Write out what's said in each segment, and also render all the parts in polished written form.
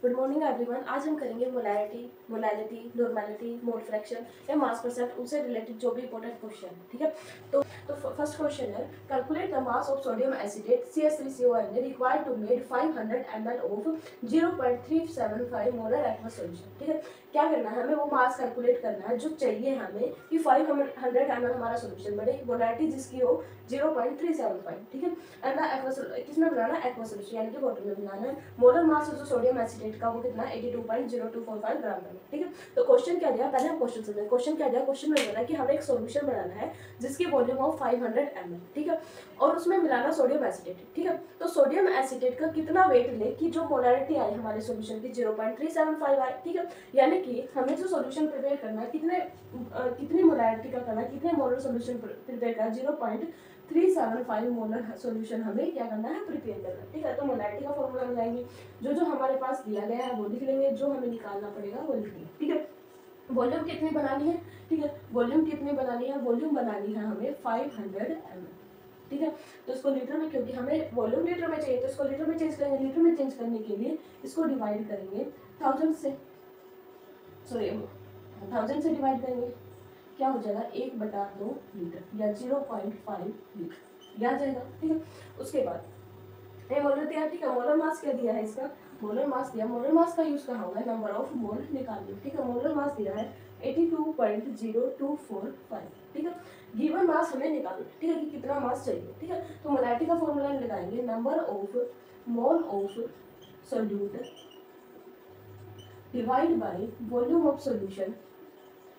Good morning everyone. आज हम करेंगे molarity, molality, normality, mole fraction या मास परसेंट, उनसे रिलेटेड जो भी इंपॉर्टेंट क्वेश्चन है। ठीक है, तो फर्स्ट क्वेश्चन है, calculate the mass of sodium acetate CH3CON required to made 500 ml ऑफ 0.375 मोलर एक्वस सॉल्यूशन। ठीक है, क्या करना है हमें, वो मास कैलकुलेट करना है जो चाहिए हमें कि 500 ml हमारा सॉल्यूशन बने, मोलैरिटी जिसकी हो 0.375। ठीक है, एंड द एक्वस किसमें बनाना है, एक्वस सॉल्यूशन यानी कि वाटर में बनाना है। मोलर मास जो सोडियम एसिटेट का वो कितना है, 82.0245 ग्राम है। ठीक है, तो क्वेश्चन क्या दिया, पहले हम क्वेश्चन समझें। क्वेश्चन क्या दिया, क्वेश्चन में बोला कि हमें एक सॉल्यूशन बनाना है जिसकी वॉल्यूम ऑफ 500 ml। ठीक है, और उसमें मिलाना सोडियम एसिटेट। ठीक है, तो सोडियम एसिटेट का कितना वेट ले कि जो मोलैरिटी आई हमारे सॉल्यूशन की 0.375 आई। ठीक है, यानी कि हमें जो सॉल्यूशन प्रिपेयर करना है कितनी मोलैरिटी का करना है, कितने मोलर सॉल्यूशन प्रिपेयर करना है, 0.375 मोलर सॉल्यूशन हमें क्या करना है, प्रिपेयर करना है। ठीक है, तो मोलैरिटी का फॉर्मूला लगाएंगे, जो हमारे पास दिया गया है वो लिख लेंगे, जो हमें निकालना पड़ेगा वो लिख लेंगे। ठीक है, वॉल्यूम कितनी बनानी है, ठीक है, वॉल्यूम कितनी बनानी है, वॉल्यूम बनानी है हमें 500 ml। ठीक है, तो इसको लीटर में, क्योंकि हमें वॉल्यूम लीटर में चाहिए तो इसको लीटर में चेंज करेंगे। लीटर में चेंज करने के लिए इसको डिवाइड करेंगे 1000 से, सॉरी 1000 से डिवाइड करेंगे, क्या हो जाएगा 1/2 लीटर या 0.5 लीटर, यह आ जाएगा। ठीक है, उसके बाद ये मोलर दिया। ठीक है, मोलर मास क्या दिया है, इसका मोलर मास दिया। मोलर मास का यूज कहाँ होगा, नंबर ऑफ मोल निकालिए। ठीक है, मोलर मास दिया है 82.0245। ठीक है, गिवन मास हमें निकालना। ठीक है, कि कितना मास चाहिए। ठीक है, तो मोलैरिटी का फॉर्मूला लगाएंगे, number of mole of solute divide by volume of solution.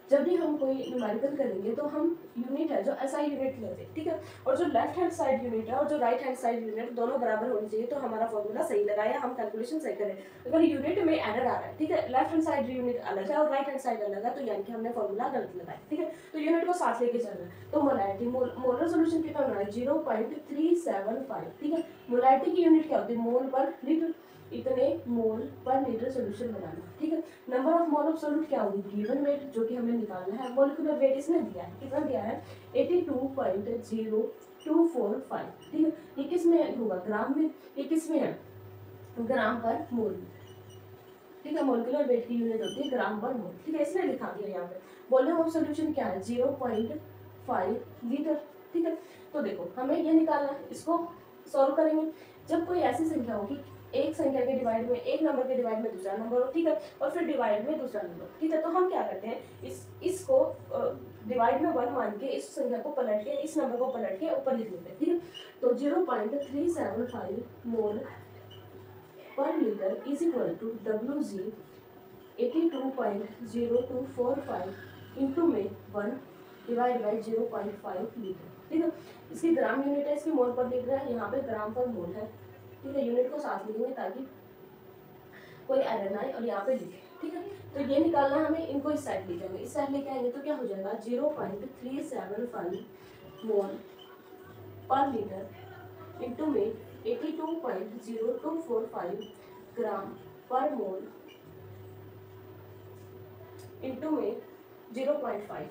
जब भी हम कोई न्यूमेरिकल करेंगे तो हम यूनिट है जो SI यूनिट लेते हैं। ठीक है, और जो लेफ्ट हैंड साइड यूनिट है और जो राइट हैंड साइड यूनिट दोनों बराबर होनी चाहिए, तो हमारा फॉर्मूला सही लगाया, हम कैलकुलेशन सही करें। अगर यूनिट में एरर आ रहा है, ठीक है, लेफ्ट हैंड साइड यूनिट अलग है और राइट हैंड साइड अलग है, तो यानी कि हमने फॉर्मूला गलत लगाया। ठीक है, तो यूनिट को साथ लेके चलना है। तो मोलैरिटी मोलर सोल्यूशन कितना होना है, 0.375। ठीक है, मोलैरिटी की यूनिट क्या होती है, मोल पर लीटर, इतने मोल पर लीटर सॉल्यूशन बनाना। ठीक है, number of mole of solute क्या होगी, गिवन वेट जो कि हमें निकालना है। मोलिकुलर वेट इसने दिया है, कितना दिया है, 82.0245। ठीक है, ये किस में होगा, ग्राम में, ये किस में है, ग्राम पर मोल। ठीक है, मोलिकुलर वेट की यूनिट होती है ग्राम पर मोल। ठीक है, इसने लिखा दिया यहाँ पे। वॉल्यूम ऑफ सॉल्यूशन क्या है, 0.5 लीटर। ठीक है, तो देखो हमें ये निकालना है, इसको सॉल्व करेंगे। जब कोई ऐसी संख्या होगी, एक संख्या के डिवाइड में, एक नंबर के डिवाइड में दूसरा नंबर हो, ठीक है, और फिर डिवाइड में दूसरा नंबर। ठीक है, तो हम क्या करते हैं, इसको डिवाइड में 1 मान के इस संख्या को पलट के, इस नंबर को पलट के ऊपर लिख लेते हैं। ठीक है, तो 0.375 मोल पर litre is equal to WG 82.0245 into में 1 डिवाइड बाई 0.5 लीटर। ठीक है, इसकी ग्राम यूनिट है, इसकी मोल पर लिख रहा है, यहाँ पे ग्राम पर मोल है। ठीक है, यूनिट को साथ लिखेंगे ताकि कोई एरर ना आए, और यहाँ पे लिखे। ठीक है, तो ये निकालना हमें, इनको इस साइड लेके आएंगे, इस साइड लेके आएंगे तो क्या हो जाएगा, 0.375 मोल पर लीटर इंटू में 82.0245 ग्राम पर मोल इंटू में 0.5,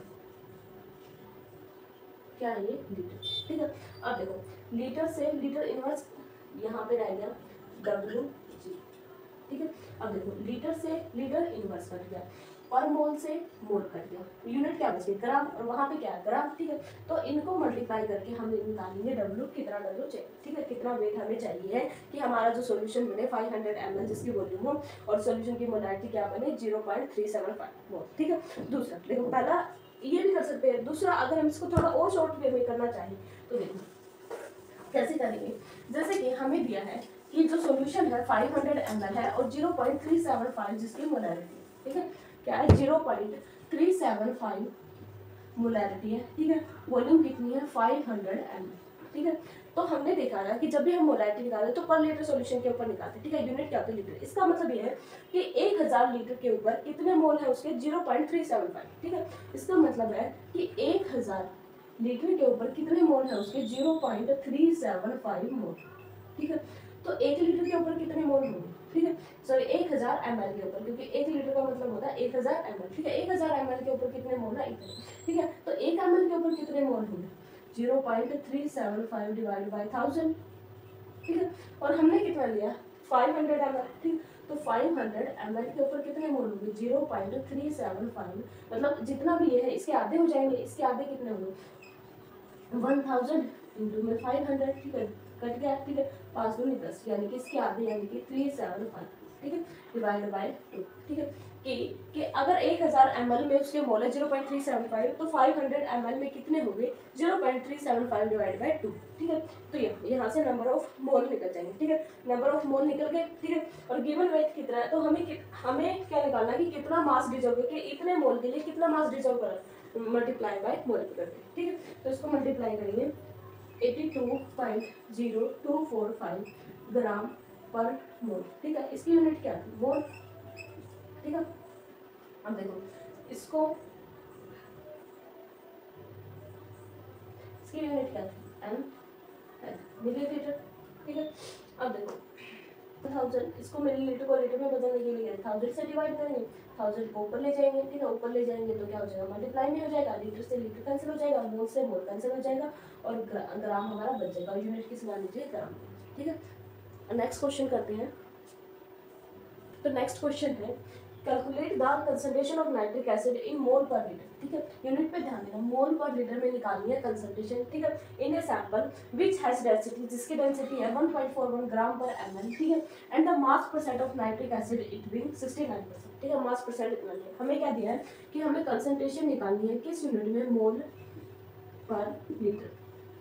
क्या है ये, लीटर। ठीक है, अब देखो लीटर से लीटर इनवर्स यहाँ पे रह गया WG। ठीक है, अब देखो लीटर से लीटर इनवर्स कट गया, पर मोल से मोल कट गया, यूनिट क्या बची, ग्राम, और वहाँ पे क्या है, ग्राम। ठीक है, तो इनको मल्टीप्लाई करके हम निकालेंगे W, कितना W चाहिए। ठीक है, कितना वेट हमें चाहिए है कि हमारा जो सॉल्यूशन बने 500 ml जिसकी वॉल्यूम हो, और सॉल्यूशन की मोलैरिटी क्या बने, 0.375 मोल। ठीक है, दूसरा देखो, पहला ये भी कर सकते हैं, दूसरा अगर हम इसको थोड़ा और शॉर्ट वे में करना चाहिए तो देखो कैसे करेंगे। जैसे कि हमें दिया है कि जो सॉल्यूशन है 500 ml है और 0.375 जिसकी मोलैरिटी। ठीक है, क्या है, 0.375 मोलैरिटी है। ठीक है, वॉल्यूम कितनी है, 500 ml। ठीक है, तो हमने देखा है कि जब भी हम मोलैरिटी निकालते तो पर लीटर सॉल्यूशन के ऊपर निकालते। ठीक है, यूनिट क्या होती है, लीटर। इसका मतलब ये है कि 1000 लीटर के ऊपर कितने मोल है उसके, 0.375। ठीक है, इसका मतलब है कि 1000 लीटर के ऊपर कितने मोल है उसके, 0.375 मोल। ठीक है, तो 1 लीटर के ऊपर कितने मोल होंगे, ठीक है, सॉरी 1000 ml के ऊपर, क्योंकि 1 लीटर का मतलब होता है 1000 ml। ठीक है, 1000 ml के ऊपर कितने मोल है, 1। ठीक है, तो 1 ml के ऊपर कितने मोल होंगे, 0.375 डिवाइड बाई 1000। ठीक है, और हमने कितना लिया, 500 ml, ठीक। तो 500 ml के ऊपर कितने मोल होंगे, 0.375, मतलब जितना भी ये है इसके आधे हो जाएंगे, इसके आधे कितने होंगे, 1000 इंटू में 500, ठीक है, कट गया, ठीक है, 5 दूनी 10, यानी कि इसके आधे यानी कि 375, ठीक है, डिवाइड बाय 2, ठीक है। कि अगर 1000 ml में उसके मोल है 0.375, तो 500 ml में कितने होंगे, 0.375 डिवाइड बाय 2, ठीक है। तो ये यहाँ से नंबर ऑफ मोल निकल जाएंगे, ठीक है, नंबर ऑफ मोल निकल गए, ठीक है। और गिवन वेट कितना है, तो हमें क्या निकालना है कि कितना मास डिजॉल्व है, कि इतने मोल के लिए कितना मास डिजॉल्व करा, मल्टीप्लाई बाय मोल करके, ठीक है। तो इसको मल्टीप्लाई करेंगे, 82.0245 ग्राम पर मोल, ठीक है। इसकी यूनिट क्या थी, मोल, ठीक है। अब देखो इसको, इसकी यूनिट क्या थी, एम मिलीलीटर, ठीक है। अब देखो 1000, इसको मिलीलीटर को लीटर में बदलने के लिए 1000 से डिवाइड करेंगे, 1000 को ऊपर ले जाएंगे, ठीक है, ऊपर ले जाएंगे तो क्या हो जाएगा, मल्टीप्लाई में हो जाएगा, लीटर से लीटर कैंसिल हो जाएगा, मोल से मोल कैंसिल हो जाएगा, और ग्राम हमारा बच जाएगा, यूनिट किस मान लीजिए, ग्राम, ठीक है। नेक्स्ट क्वेश्चन करते हैं। तो नेक्स्ट क्वेश्चन है, calculate the concentration of nitric acid in mole पर लीटर, ठीक है। यूनिट पे ध्यान देना, मोल पर लीटर में निकालनी है कंसंट्रेशन, ठीक है, in a sample which has density, जिसकी डेंसिटी है 1.41 ग्राम पर ml, ठीक है, and the mass percent of nitric acid it being 69%, ठीक है, मास परसेंट इतना है। हमें क्या दिया है कि हमें कंसंट्रेशन निकालनी है किस यूनिट में, मोल पर लीटर,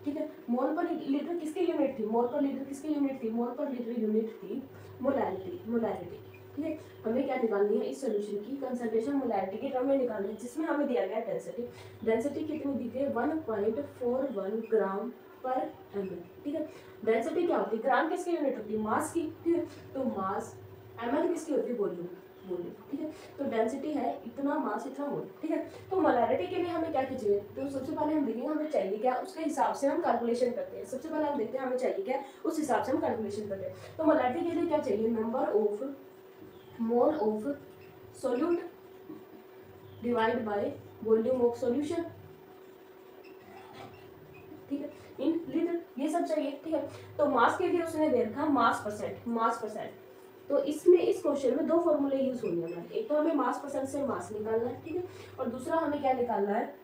ठीक है। मोल पर लीटर किसकी यूनिट थी, मोल पर लीटर किसकी यूनिट थी, मोल पर लीटर यूनिट थी मोलैरिटी, मोलैरिटी, ठीक है। हमें क्या निकालनी है, इस सॉल्यूशन की कंसंट्रेशन मोलैरिटी के टर्म में निकालनी है, जिसमें हमें दिया गया डेंसिटी, डेंसिटी कितनी दी गई, 1.41 ग्राम पर ml, ठीक है। डेंसिटी क्या होती है, ग्राम किसकी यूनिट होती है, मास की, ठीक है। तो मास, ml किसकी होती है, वॉल्यूम, वॉल्यूम, ठीक है। तो डेंसिटी है इतना, मास इतना मोल, ठीक है। तो मोलैरिटी के लिए हमें क्या कीजिए, तो सबसे पहले हम देखेंगे हमें चाहिए क्या, उसके हिसाब से हम कैलकुलेशन करते हैं। सबसे पहले हम देखते हैं हमें चाहिए क्या, उस हिसाब से हम कैलकुलेशन करते हैं। तो मोलैरिटी के लिए क्या चाहिए, number of mole of solute divide by volume of solution, ठीक है, इन लीटर, ये सब चाहिए, ठीक है। तो मास के लिए उसने दे रखा मास परसेंट, मास परसेंट। तो इसमें इस क्वेश्चन में दो फॉर्मूले यूज होंगे हमारे, एक तो हमें मास परसेंट से मास निकालना है, ठीक है, और दूसरा हमें क्या निकालना है,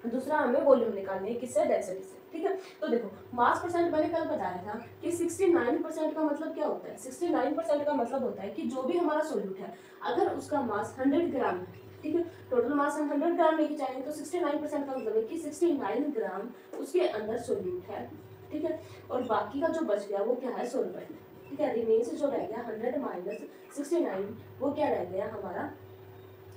दूसरा हमें वॉल्यूम निकालनी है, किससे, डेंसिटी से, ठीक है। तो देखो मास परसेंट मैंने कल बताया था कि 69% का मतलब क्या होता है, 69% का मतलब होता है कि जो भी हमारा सोल्यूट है अगर उसका मास 100 ग्राम है, ठीक है, टोटल मास हम 100 ग्राम लेके जाएंगे, तो 69% का मतलब है कि 69 ग्राम उसके अंदर सोल्यूट है, ठीक है, और बाकी का जो बच गया वो क्या है, सोलवेंट, ठीक है। रिमेन से जो रह गया 100 माइनस 69, वो क्या रह गया हमारा,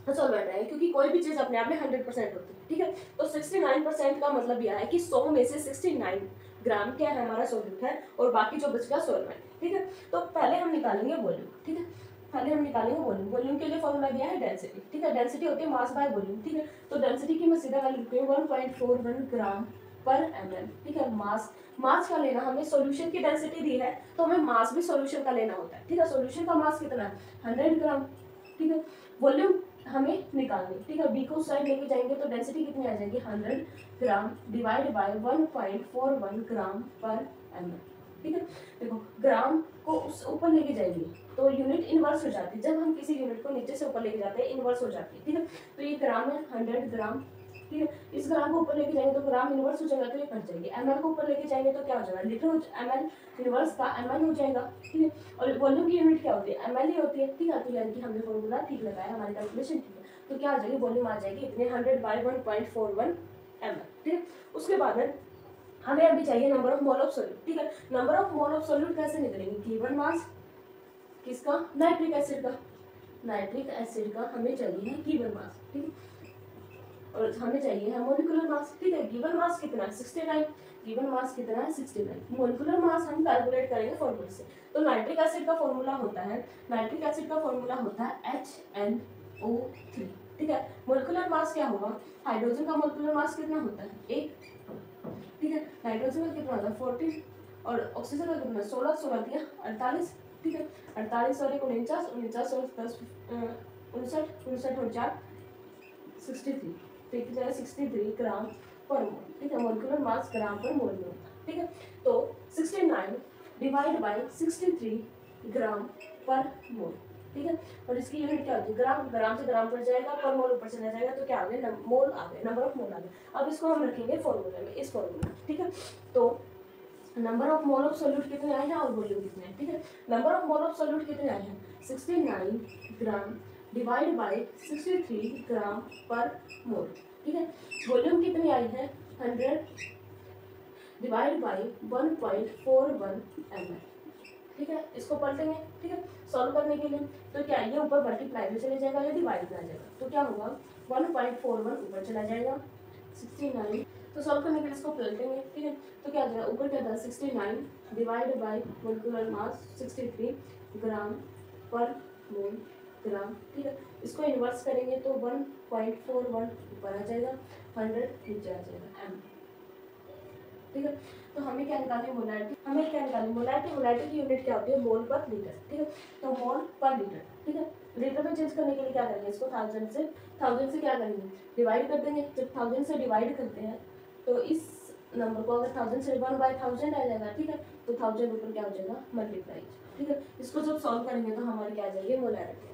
सोलवेंट है, क्योंकि कोई भी चीज अपने आप में 100% होती है, ठीक है। तो 69% का मतलब यह है कि 100 में से 69 ग्राम क्या है, हमारा सोल्यूट है, और बाकी जो बच गया सोलवेंट, ठीक है। तो पहले हम निकालेंगे वॉल्यूम, ठीक है, पहले हम निकालेंगे वॉल्यूम। वॉल्यूम के लिए फॉर्मूला दिया है डेंसिटी, ठीक है, डेंसिटी होती है मास बाय वॉल्यूम, ठीक है। तो डेंसिटी की मैं सीधा वैल्यू लिखूंगी 1.41 ग्राम पर ml, ठीक है। मास, मास का लेना, हमें सॉल्यूशन की डेंसिटी दी है तो हमें मास भी सॉल्यूशन का लेना होता है, ठीक है। सॉल्यूशन का मास कितना है, 100 ग्राम, ठीक है। वॉल्यूम हमें निकालनी, ठीक है, बी को साइड लेके जाएंगे तो डेंसिटी कितनी आ जाएगी, 100 gram divide by 1.41 gram per ml, ठीक है। देखो ग्राम को उस ऊपर लेके जाएंगे तो यूनिट इनवर्स हो जाती है, जब हम किसी यूनिट को नीचे से ऊपर लेके जाते हैं इनवर्स हो जाती है, ठीक है। तो ये ग्राम है 100 ग्राम, ठीक है। इस ग्राम को ऊपर लेके जाएंगे तो ग्राम इनवर्स हो जाएगा तो ये कट जाएगी, ml को ऊपर लेके जाएंगे तो क्या हो जाएगा, लीटर ml इनवर्स का ml हो जाएगा, ठीक है। और वॉल्यूम की यूनिट क्या होती है, ml ही होती है, ठीक है। तो यानी कि हमने फॉर्मूला ठीक लगाया, हमारी कैलकुलेशन ठीक है। तो क्या आ जाएगी, वॉल्यूम आ जाएगी इतने 100 बाय 1.41 ml, ठीक है। उसके बाद में हमें अभी चाहिए number of mole of solute, ठीक है। Number of mole of solute कैसे निकलेंगे, गिवन मास किसका, नाइट्रिक एसिड का, नाइट्रिक एसिड का हमें चाहिए है गिवन मास, ठीक है, और हमें चाहिए है मोलिकुलर मास, ठीक है। गिवन मास कितना है, 69, गिवन मास कितना है, 69। मोलिकुलर मास हम कैलकुलेट करेंगे फॉर्मूले से। तो नाइट्रिक एसिड का फॉर्मूला होता है, नाइट्रिक एसिड का फॉर्मूला होता है HNO3, ठीक है। मोलिकुलर मास क्या होगा, हाइड्रोजन का मोलिकुलर मास कितना होता है, 1, ठीक है। नाइट्रोजन का कितना होता है, 14, और ऑक्सीजन का कितना, 16, 16 दिया 48, ठीक है। 48 और 49, 49 और 10 59, 59 और 4 63, तो एक जाएगा 63 ग्राम पर मोल, ठीक है। मोलिकुलर मास ग्राम पर मोल में होता है, ठीक है। तो 69 डिवाइड बाय 63 ग्राम पर मोल, ठीक है। और इसकी यूनिट क्या होती है, ग्राम, ग्राम से ग्राम पर जाएगा, पर मोल ऊपर चला जाएगा, तो क्या आ गया, मोल आ गए, नंबर ऑफ मोल आ गए। अब इसको हम रखेंगे फॉर्मूले में, इस फॉर्मूले में, ठीक है। तो number of mole of solute कितने आए हैं और वॉल्यूम कितने हैं, ठीक है। Number of mole of solute कितने आए हैं, 69 ग्राम डिवाइड बाय 63 ग्राम पर मोल, ठीक है। वॉल्यूम कितनी आई है, 100 डिवाइड बाय 1.41 ml, ठीक है। इसको पलटेंगे, ठीक है, सॉल्व करने के लिए। तो क्या ये ऊपर मल्टीप्लाई में चले जाएगा या डिवाइड में आ जाएगा, तो क्या होगा 1.41 ऊपर चला जाएगा, 69, तो सॉल्व करने के लिए इसको पलटेंगे, ठीक है। तो क्या आ जाएगा, ऊपर क्या था 69 डिवाइड बाय मोलिकुलर मास 63 ग्राम पर मोल ग्राम, ठीक है। इसको इन्वर्स करेंगे तो 1.41 ऊपर आ जाएगा, 100 नीचे आ जाएगा m, ठीक है। तो हमें क्या निकालनी है, मोलारिटी, हमें क्या निकालनी है, मोलारिटी। मोलारिटी की यूनिट क्या होती है, मोल पर लीटर, ठीक है। तो मोल पर लीटर, ठीक है। लीटर में चेंज करने के लिए क्या करेंगे, इसको 1000 से क्या करेंगे, डिवाइड कर देंगे। जब 1000 से डिवाइड करते हैं तो इस नंबर को अगर 1000 से 1/1000 आ जाएगा, ठीक है। तो 1000 ऊपर क्या हो जाएगा, मल्टीप्लाई, ठीक है। इसको जब सॉल्व करेंगे तो हमारे क्या आ जाएगी, मोलारिटी।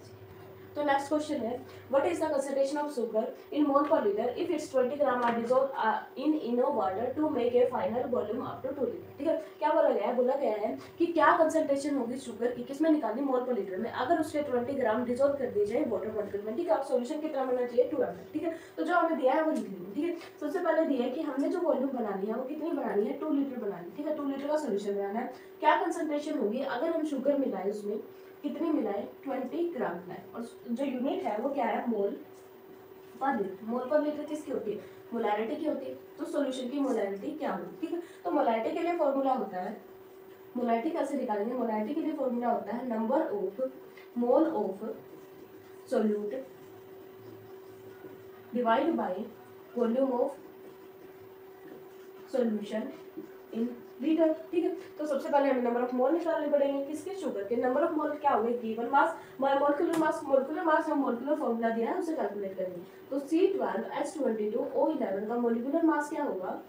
तो नेक्स्ट क्वेश्चन है, what is the concentration of sugar in mole पर litre if it's 20 gram are dissolved in enough water to make a final volume up to 2 litre, ठीक है। क्या बोला गया है, बोला गया है कि क्या कंसंट्रेशन होगी शुगर की, किसमें निकालनी, मोल पर लीटर में, अगर उसके 20 ग्राम डिसॉल्व कर दिए जाए वाटर मॉलिक्यूल में, ठीक है। और सॉल्यूशन कितना बनना चाहिए, 2 ml, ठीक है। तो जो हमें दिया है वो लिख लेंगे, ठीक है। सबसे पहले दिया है कि हमने जो वॉल्यूम बनानी है वो कितनी बनानी है, 2 लीटर बनानी है, ठीक है। 2 लीटर का सॉल्यूशन बनाना है। क्या कंसंट्रेशन होगी अगर हम शुगर मिलाए, उसमें कितनी मिलाए, 20 ग्राम मिलाए, और जो यूनिट है वो क्या है, मोल पर लीटर। मोल पर लीटर किसकी होती है, मोलैरिटी की होती है। तो सॉल्यूशन की मोलैरिटी क्या होगी, ठीक है। तो मोलैरिटी के लिए फॉर्मूला होता है, मोलैरिटी कैसे निकालेंगे, मोलैरिटी के लिए फॉर्मूला होता है number of mole of solute divide by volume of solution in litre, ठीक है। तो सबसे पहले हमें नंबर ऑफ मोल निकालने पड़ेंगे, किसके, शुगर के। नंबर ऑफ मोल क्या होंगे, given mass, molecular mass, molecular mass हम मोलिकुलर फॉर्मूला दिया है उसे कैलकुलेट करेंगे। तो C12H22O11 का मोलिकुलर मास क्या होगा,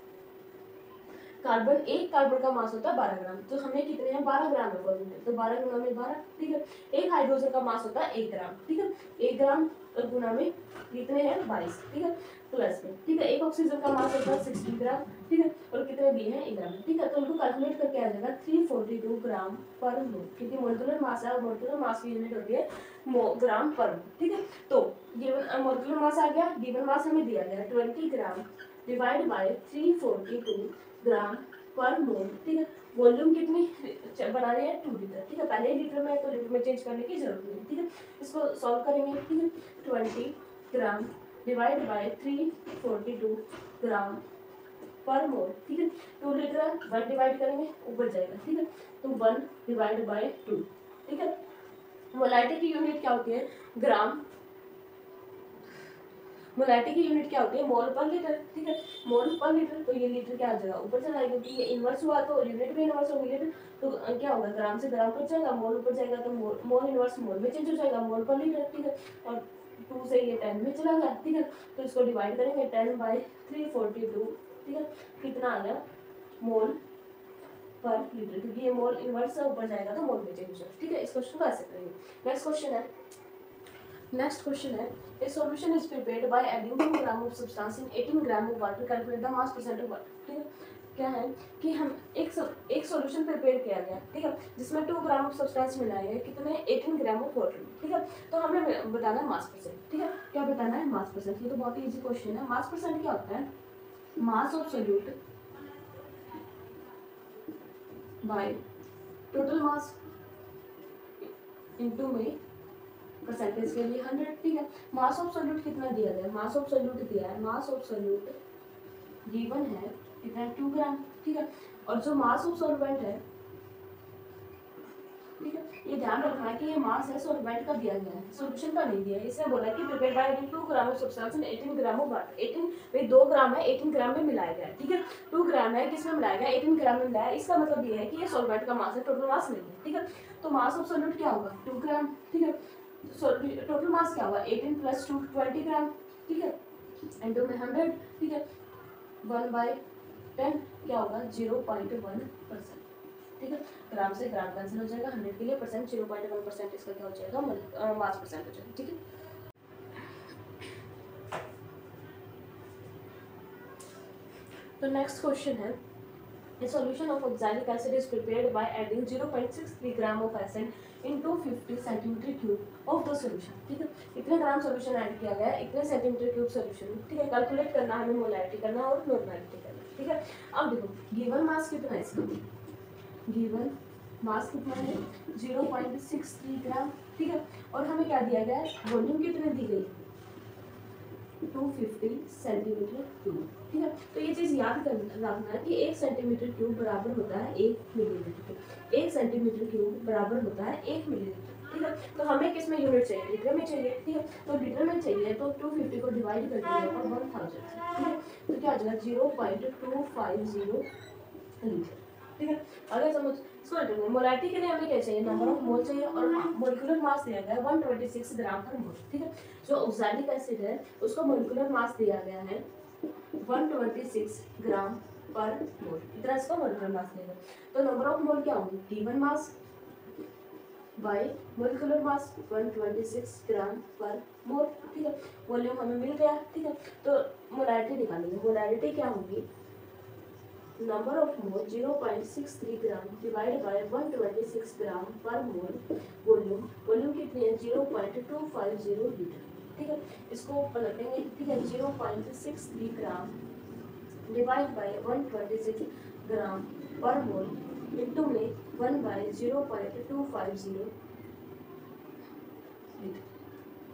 कार्बन, एक कार्बन का मास होता है 12 ग्राम, तो हमें कितने हैं, 12 ग्राम है फॉर्मूले, तो 12 गुना में 12, ठीक है। एक हाइड्रोजन का मास होता है 1 ग्राम, ठीक है। 1 ग्राम गुना में कितने हैं, 22, ठीक है, प्लस में, ठीक है। एक ऑक्सीजन का मास होता है 60 ग्राम, ठीक है, और कितने दिए हैं, 1 ग्राम, ठीक है। तो उनको कैलकुलेट करके आ जाएगा 342 ग्राम पर मोल, क्योंकि मोलिकुलर मास है और मोलिकुलर मास की यूनिट होती है ग्राम पर मोल, ठीक है। तो गिवन मोलिकुलर मास आ गया, गिवन मास हमें दिया गया 20 ग्राम डिवाइड बाय 342 ग्राम पर मोल, ठीक है। वॉल्यूम कितनी बना रहे हैं, 2 लीटर, ठीक है। पहले लीटर में है तो लीटर में चेंज करने की जरूरत नहीं, ठीक है। इसको सॉल्व करेंगे, ठीक है। 20 ग्राम डिवाइड बाय 342 ग्राम पर मोल, ठीक है। 2 लीटर है, 1 डिवाइड करेंगे ऊपर जाएगा, ठीक है। तो 1 डिवाइड बाय 2, ठीक है। मोलैरिटी की यूनिट क्या होती है, ग्राम, मोलैरिटी की यूनिट क्या होती है, मोल पर लीटर, ठीक है। मोल पर लीटर, तो ये लीटर क्या आ जाएगा, ऊपर चला जाएगा, क्योंकि ये इनवर्स हुआ तो यूनिट भी इनवर्स होगी लीटर, तो क्या होगा, ग्राम से ग्राम पर जाएगा, मोल ऊपर जाएगा, तो मोल इनवर्स मोल में चेंज हो जाएगा, मोल पर लीटर, ठीक है। और 2 से ये 10 में चला गया, ठीक है। तो इसको डिवाइड करेंगे 10 बाय 342, ठीक है। कितना आ गया, मोल पर लीटर, क्योंकि ये मोल इनवर्स से ऊपर जाएगा तो मोल में चेंज हो जाएगा, ठीक है। इस क्वेश्चन को ऐसे करेंगे। नेक्स्ट क्वेश्चन है a solution is prepared by adding 2 gram of substance in 18 gram of water, calculate the mass percent of water, ठीक है। क्या है कि हम एक सॉल्यूशन प्रिपेयर किया गया, ठीक है, जिसमें 2 ग्राम ऑफ सब्सटेंस मिलाए गए, कितने, 18 ग्राम ऑफ वाटर में, ठीक है। तो हमें बताना है मास परसेंट, ठीक है। क्या बताना है, मास परसेंट। ये तो बहुत ही इजी क्वेश्चन है। मास परसेंट क्या होता है, mass of solute by total mass into में परसेंटेज के लिए 100, ठीक है। मास ऑफ सोल्यूट कितना दिया गया, मास ऑफ सोल्यूट दिया है, मास ऑफ सोल्यूट गिवन है कितना, 2 ग्राम, ठीक है। और जो मास ऑफ सॉल्वेंट है, ठीक है, ये ध्यान रखना है कि ये मास है सॉल्वेंट का दिया गया है, सॉल्यूशन का नहीं दिया है। इसने बोला कि prepare by adding 2 gram of substance in 18 gram of water, 18 भाई 2 ग्राम है, 18 ग्राम में मिलाया गया है, ठीक है। 2 ग्राम है, किसमें मिलाया गया, 18 ग्राम में मिलाया है। इसका मतलब ये है कि ये सॉल्वेंट का मास है, टोटल मास नहीं है, ठीक है। तो मास ऑफ सॉल्यूट क्या होगा, 2 ग्राम, ठीक है। टोटल मास क्या होगा, 18 प्लस 2 20 ग्राम, ठीक है, इनटू में 100, ठीक है। 1/10 क्या होगा, 0.1%, ठीक है, ग्राम से ग्राम कैंसिल हो जाएगा, 100 के लिए परसेंट 0.1% इसका क्या हो जाएगा, मास परसेंट हो जाएगा। ठीक है, तो नेक्स्ट क्वेश्चन है, a solution of oxalic acid is prepared by adding 0.63 gram of acid into 50 centimeter cube of the solution। ठीक है, इतने ग्राम सॉल्यूशन ऐड किया गया है, इतने सेंटीमीटर क्यूब सॉल्यूशन। ठीक है, कैलकुलेट करना है, हमें मोलैरिटी करना है और नॉर्मेलिटी करना है। ठीक है, अब देखो गिवन मास कितना है इसका, गिवन मास कितना है 0.63 ग्राम। ठीक है, और हमें क्या दिया गया है, वॉल्यूम कितने दी गई, 250 सेंटीमीटर क्यूब। ठीक है, तो ये चीज याद रखना है कि 1 सेंटीमीटर क्यूब बराबर होता है 1 मिलीलीटर। 1 सेंटीमीटर क्यूब बराबर होता है 1 मिलीलीटर। ठीक है, तो हमें किस में यूनिट चाहिए, लीटर में चाहिए। ठीक है, तो लीटर में चाहिए तो 250 को डिवाइड कर दिया जाएगा 1000। ठीक है, तो क्या आ जाएगा 0.250 लीटर। ठीक है, अगर समझ इसको मोलैरिटी के लिए हमें क्या चाहिए, नंबर ऑफ मोल चाहिए, और मोलिकुलर मास दिया गया है 126 ग्राम पर मोल। ठीक है, जो ऑक्सैलिक एसिड है उसको मोलिकुलर मास दिया गया है 126 ग्राम पर मोल, इतना इसका मोलिकुलर मास दिया गया। तो नंबर ऑफ मोल क्या होगी, given mass by molecular mass 126 ग्राम पर मोल। ठीक है, वॉल्यूम हमें मिल गया। ठीक है, तो मोलैरिटी निकालेंगे, मोलैरिटी क्या होगी, number of mole 0.63 gram divide by 126 ग्राम पर मोल, वॉल्यूम, वॉल्यूम कितनी है 0.250 लीटर। ठीक है, इसको पलटेंगे। ठीक है, 0.63 ग्राम डिवाइड बाय 126 ग्राम पर मोल इंटू में 1/0.250 लीटर।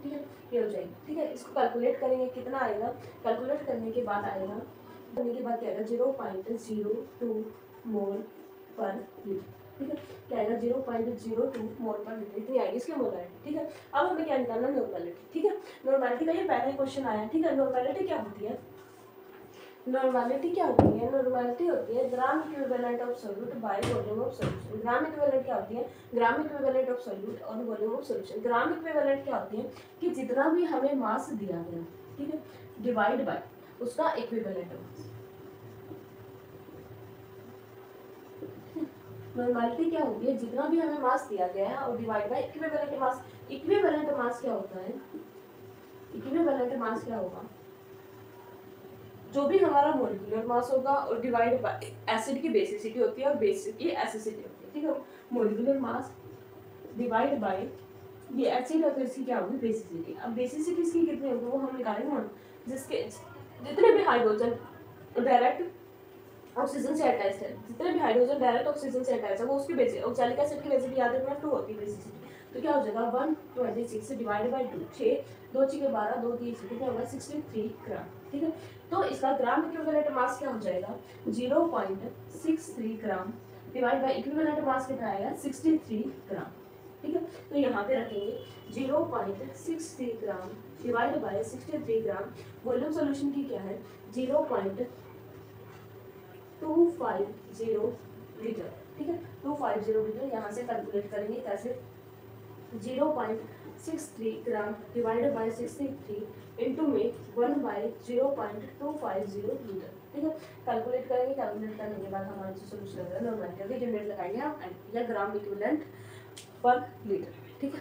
ठीक है, ये हो जाएगी। ठीक है, इसको कैलकुलेट करेंगे कितना आएगा, कैलकुलेट करने के बाद आएगा, करने के बाद क्या आएगा 0.02 मोल पर लीटर। ठीक है, क्या आएगा 0.02 मोल पर लीटर, इतनी आएगी इसकी मोलैरिटी। ठीक है, अब हमें क्या निकालना, नॉर्मेलिटी। ठीक है, नॉर्मेलिटी का ये पहला ही क्वेश्चन आया। ठीक है, नॉर्मेलिटी क्या होती है, नॉर्मेलिटी क्या होती है, नॉर्मेलिटी होती है gram equivalent of solute by volume of solution. Gram equivalent क्या होती है, ग्राम इक्विवेलेंट ऑफ सॉल्यूट और volume of solution. Gram equivalent क्या होती है कि जितना भी हमें मास दिया गया, ठीक है, डिवाइड बाय उसका इक्विवेलेंट मास। नॉर्मेलिटी क्या होती है, जितना भी हमें मास दिया गया है और divide by equivalent mass. Equivalent mass क्या होता है, इक्विवेलेंट मास क्या होगा, जो भी हमारा मोलिकुलर मास होगा और डिवाइड बाय एसिड की बेसिसिटी होती है और बेसिस की एसिडिटी होती है। ठीक है, मोलिकुलर मास डिवाइड बाय ये एसिड है तो इसकी क्या होगी, बेसिसिटी। अब बेसिसिटी इसकी कितनी होगी वो हम निकालेंगे ना, जिसके जितने भी हाइड्रोजन डायरेक्ट ऑक्सीजन से अटैच है, जितने भी हाइड्रोजन डायरेक्ट ऑक्सीजन से अटैच है वो उसकी बेसिस, ऑक्सैलिक एसिड की बेसिसिटी याद रखना 2 होती है बेसिसिटी। तो क्या हो जाएगा 126 डिवाइड बाय 2, 6 2 6 12 2 3 कितना होगा 63 ग्राम। ठीक है, तो इसका ग्राम इक्विवेलेंट मास क्या हो जाएगा 0.63 gram divide by equivalent mass कितना आएगा 63 ग्राम। ठीक है, तो यहाँ पे रखेंगे 0.63 gram divide by 63 gram. Volume solution की क्या है 0.250 लीटर। ठीक है, 250 लीटर। यहाँ से कैलकुलेट करेंगे कैसे, 0.63 ग्राम डिवाइडेड बाय 63 इंटू में 1/0.250 लीटर। ठीक है, कैलकुलेट करेंगे, कैलकुलेट करने के बाद हमारे जो सोल्यूशन लग रहा है नॉर्मेलिटी यूनिट लगाएंगे हम या ग्राम इक्विवेलेंट पर लीटर। ठीक है।